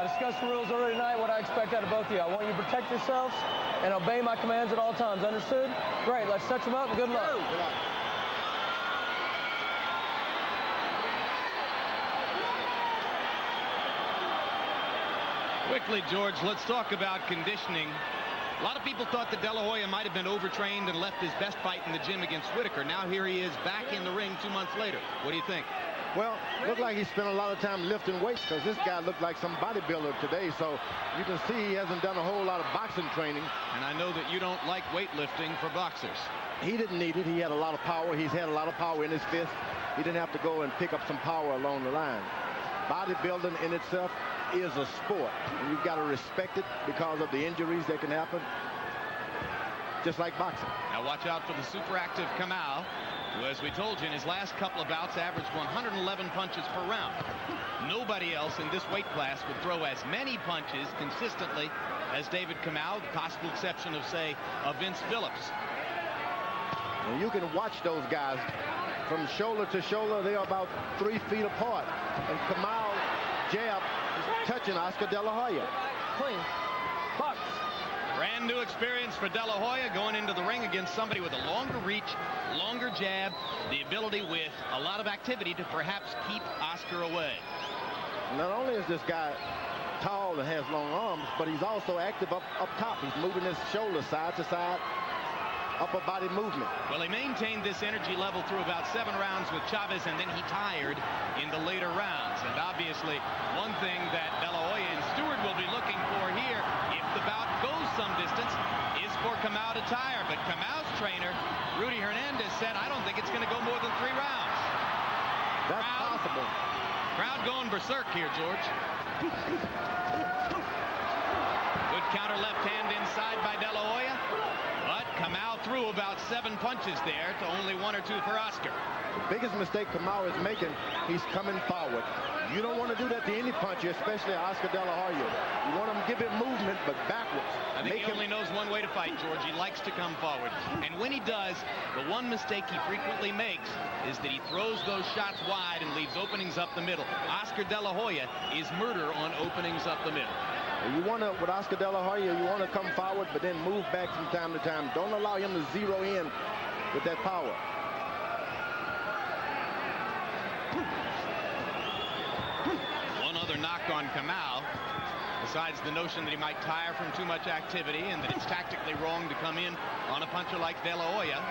discussed the rules earlier tonight, what I expect out of both of you. I want you to protect yourselves and obey my commands at all times. Understood? Great. Let's touch them up and good luck. Good luck. Quickly, George, let's talk about conditioning. A lot of people thought that De La Hoya might have been overtrained and left his best fight in the gym against Whitaker. Now here he is back in the ring 2 months later. What do you think? Well, looked like he spent a lot of time lifting weights because this guy looked like some bodybuilder today. So you can see he hasn't done a whole lot of boxing training. And I know that you don't like weightlifting for boxers. He didn't need it. He had a lot of power. He's had a lot of power in his fist. He didn't have to go and pick up some power along the line. Bodybuilding in itself is a sport. And you've got to respect it because of the injuries that can happen, just like boxing. Now watch out for the super active Kamau, who, as we told you, in his last couple of bouts averaged 111 punches per round. Nobody else in this weight class would throw as many punches consistently as David Kamau, the possible exception of, say, Vince Phillips. And you can watch those guys from shoulder to shoulder. They are about 3 feet apart. And Kamau jab is touching Oscar De La Hoya. Clean. Box. Brand new experience for De La Hoya going into the ring against somebody with a longer reach, longer jab, the ability with a lot of activity to perhaps keep Oscar away. Not only is this guy tall and has long arms, but he's also active up top. He's moving his shoulders side to side, upper body movement. Well, he maintained this energy level through about 7 rounds with Chavez, and then he tired in the later rounds. And obviously, one thing that De La Hoya and Stewart will be looking for here, if the bout goes some distance, is for Kamau to tire. But Kamau's trainer, Rudy Hernandez, said, I don't think it's going to go more than 3 rounds. That's possible. Crowd going berserk here, George. Good counter left hand inside by De La Hoya. But Kamau threw about 7 punches there to only 1 or 2 for Oscar. The biggest mistake Kamau is making, he's coming forward. You don't want to do that to any puncher, especially Oscar De La Hoya. You want him to give it movement, but backwards. I think he only knows one way to fight, George. He likes to come forward. And when he does, the one mistake he frequently makes is that he throws those shots wide and leaves openings up the middle. Oscar De La Hoya is murder on openings up the middle. You want to, with Oscar De La Hoya, you want to come forward, but then move back from time to time. Don't allow him to zero in with that power. One other knock on Kamau, besides the notion that he might tire from too much activity and that it's tactically wrong to come in on a puncher like De La Hoya.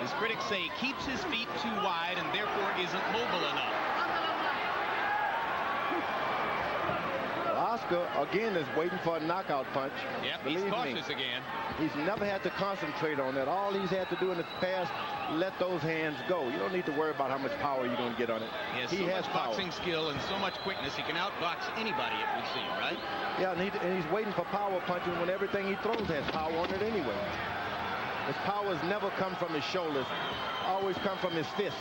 His critics say he keeps his feet too wide and therefore isn't mobile enough. Oscar, again, is waiting for a knockout punch. Yep, Believe he's cautious me, again. He's never had to concentrate on that. All he's had to do in the past, let those hands go. You don't need to worry about how much power you're going to get on it. He has so much boxing skill and so much quickness. He can outbox anybody, it would seem, right? Yeah, and he's waiting for power punching when everything he throws has power on it anyway. His powers never come from his shoulders, always come from his fist.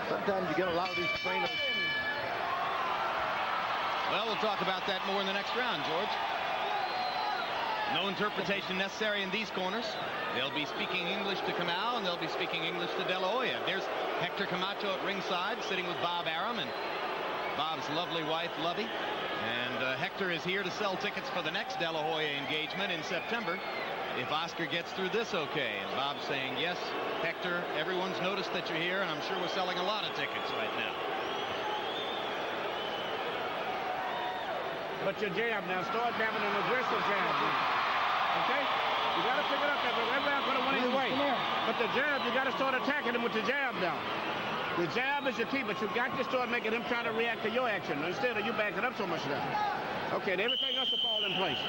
Sometimes you get a lot of these trainers. Well, we'll talk about that more in the next round, George. No interpretation necessary in these corners. They'll be speaking English to Kamau, and they'll be speaking English to De La Hoya. There's Hector Camacho at ringside, sitting with Bob Arum and Bob's lovely wife, Lovey. And Hector is here to sell tickets for the next De La Hoya engagement in September, if Oscar gets through this okay. And Bob's saying, yes, Hector, everyone's noticed that you're here, and I'm sure we're selling a lot of tickets right now. But your jab now, start jabbing an aggressive jab. Okay? You got to pick it up there, but everybody put it one his way. But the jab, you got to start attacking him with the jab now. The jab is your key, but you got to start making him try to react to your action instead of you backing up so much now. Okay, and everything else will fall in place.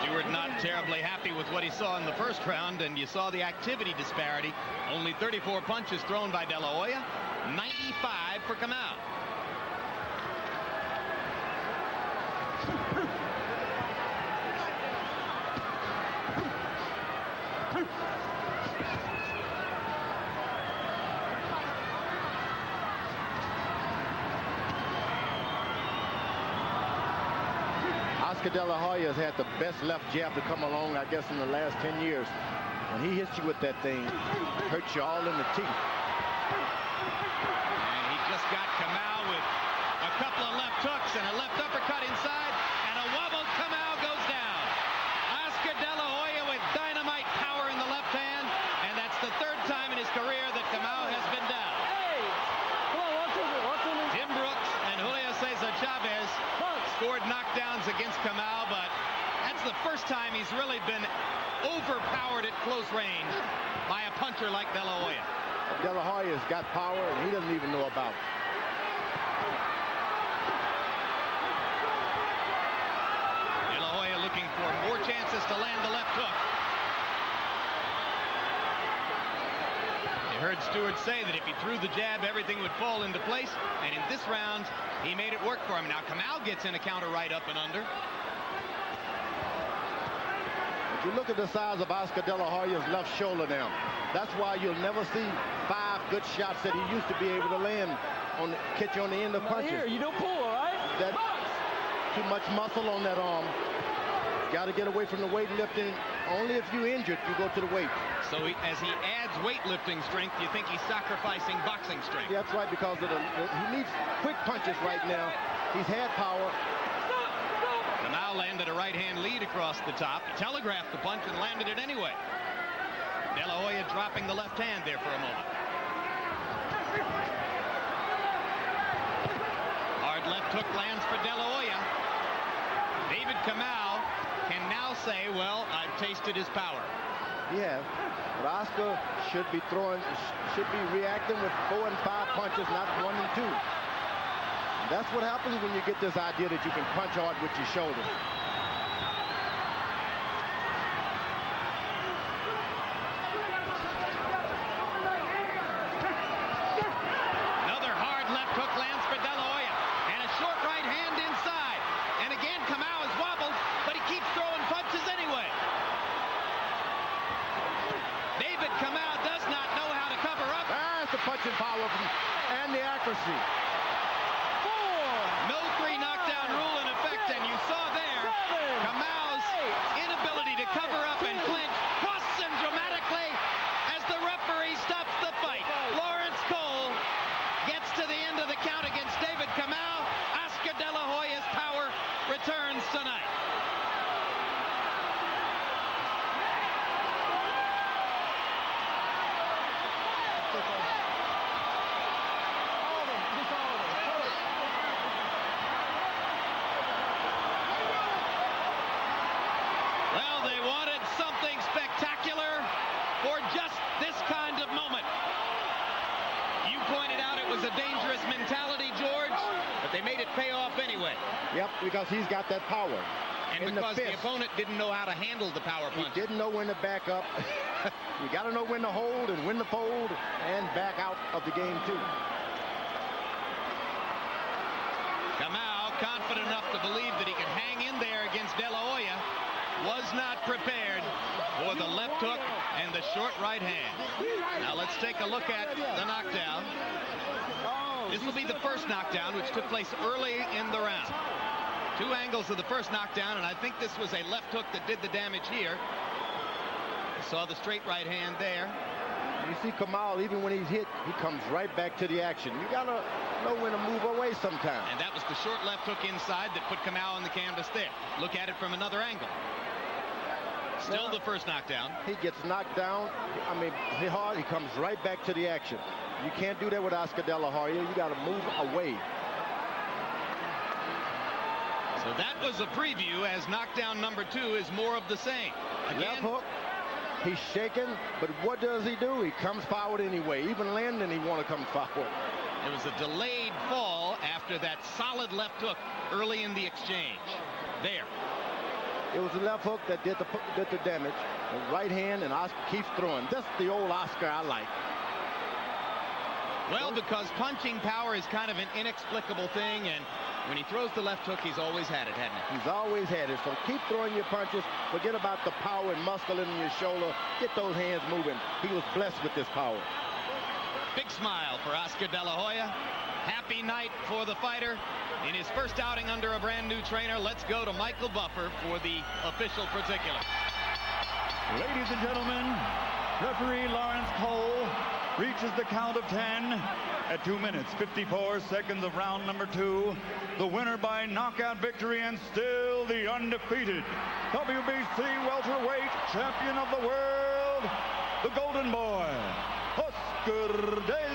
Stewart not terribly happy with what he saw in the first round, and you saw the activity disparity. Only 34 punches thrown by De La Hoya, 95 for Kamau. Oscar De La Hoya has had the best left jab to come along, I guess, in the last 10 years. When he hits you with that thing, it hurts you all in the teeth. And he just got first time he's really been overpowered at close range by a puncher like De La Hoya. De La Hoya's got power, and he doesn't even know about it. De La Hoya looking for more chances to land the left hook. You heard Stewart say that if he threw the jab, everything would fall into place. And in this round, he made it work for him. Now, Kamau gets in a counter right up and under. If you look at the size of Oscar De La Hoya's left shoulder now, that's why you'll never see 5 good shots that he used to be able to land on the, catch on the end of punches. Here, you don't pull, all right? That's too much muscle on that arm. Got to get away from the weightlifting. Only if you're injured, you go to the weight. So as he adds weightlifting strength, you think he's sacrificing boxing strength? Yeah, that's right, because of he needs quick punches right now. He's had power. Kamau landed a right-hand lead across the top. He telegraphed the punch and landed it anyway. De La Hoya dropping the left hand there for a moment. Hard left hook lands for De La Hoya. David Kamau can now say, well, I've tasted his power. Yeah, but Oscar should be reacting with 4 and 5 punches, not 1 and 2. That's what happens when you get this idea that you can punch hard with your shoulder. Another hard left hook lands for De La Hoya, and a short right hand inside. And again, Kamau is wobbled, but he keeps throwing punches anyway. David Kamau does not know how to cover up. That's the punching power and the accuracy. No 3 knockdown rule in effect, and you saw there Kamau's inability to cover up and clinch costs him dramatically as the referee stops the fight. Lawrence Cole gets to the end of the count against David Kamau. Oscar De La Hoya's power returns tonight. Well, they wanted something spectacular for just this kind of moment. You pointed out it was a dangerous mentality, George, but they made it pay off anyway. Yep, because he's got that power. And because the opponent didn't know how to handle the power punch. He didn't know when to back up. You got to know when to hold and when to fold and back out of the game, too. Kamau, confident enough to believe that he can hang in there against De La Hoya, was not prepared for the left hook and the short right hand. Now let's take a look at the knockdown. This will be the first knockdown, which took place early in the round. 2 angles of the first knockdown, and I think this was a left hook that did the damage here. Saw the straight right hand there. You see Kamau, even when he's hit, he comes right back to the action. You got to know when to move away sometimes. And that was the short left hook inside that put Kamau on the canvas there. Look at it from another angle. Still the first knockdown. He gets knocked down. I mean, hit hard, he comes right back to the action. You can't do that with Oscar De La Hoya. You got to move away. So that was a preview, as knockdown number 2 is more of the same. Again, left hook. He's shaking, but what does he do? He comes forward anyway. Even landing, he want to come forward. It was a delayed fall after that solid left hook early in the exchange. There. It was the left hook that did the damage. The right hand, and Oscar keeps throwing. That's the old Oscar I like. Well, because punching power is kind of an inexplicable thing, and when he throws the left hook, he's always had it, hasn't he? He's always had it. So keep throwing your punches. Forget about the power and muscle in your shoulder. Get those hands moving. He was blessed with this power. Big smile for Oscar De La Hoya. Happy night for the fighter. In his first outing under a brand new trainer, let's go to Michael Buffer for the official particular. Ladies and gentlemen, referee Lawrence Cole reaches the count of 10 at 2 minutes, 54 seconds of round number 2. The winner by knockout victory and still the undefeated WBC welterweight champion of the world, the Golden Boy, Oscar De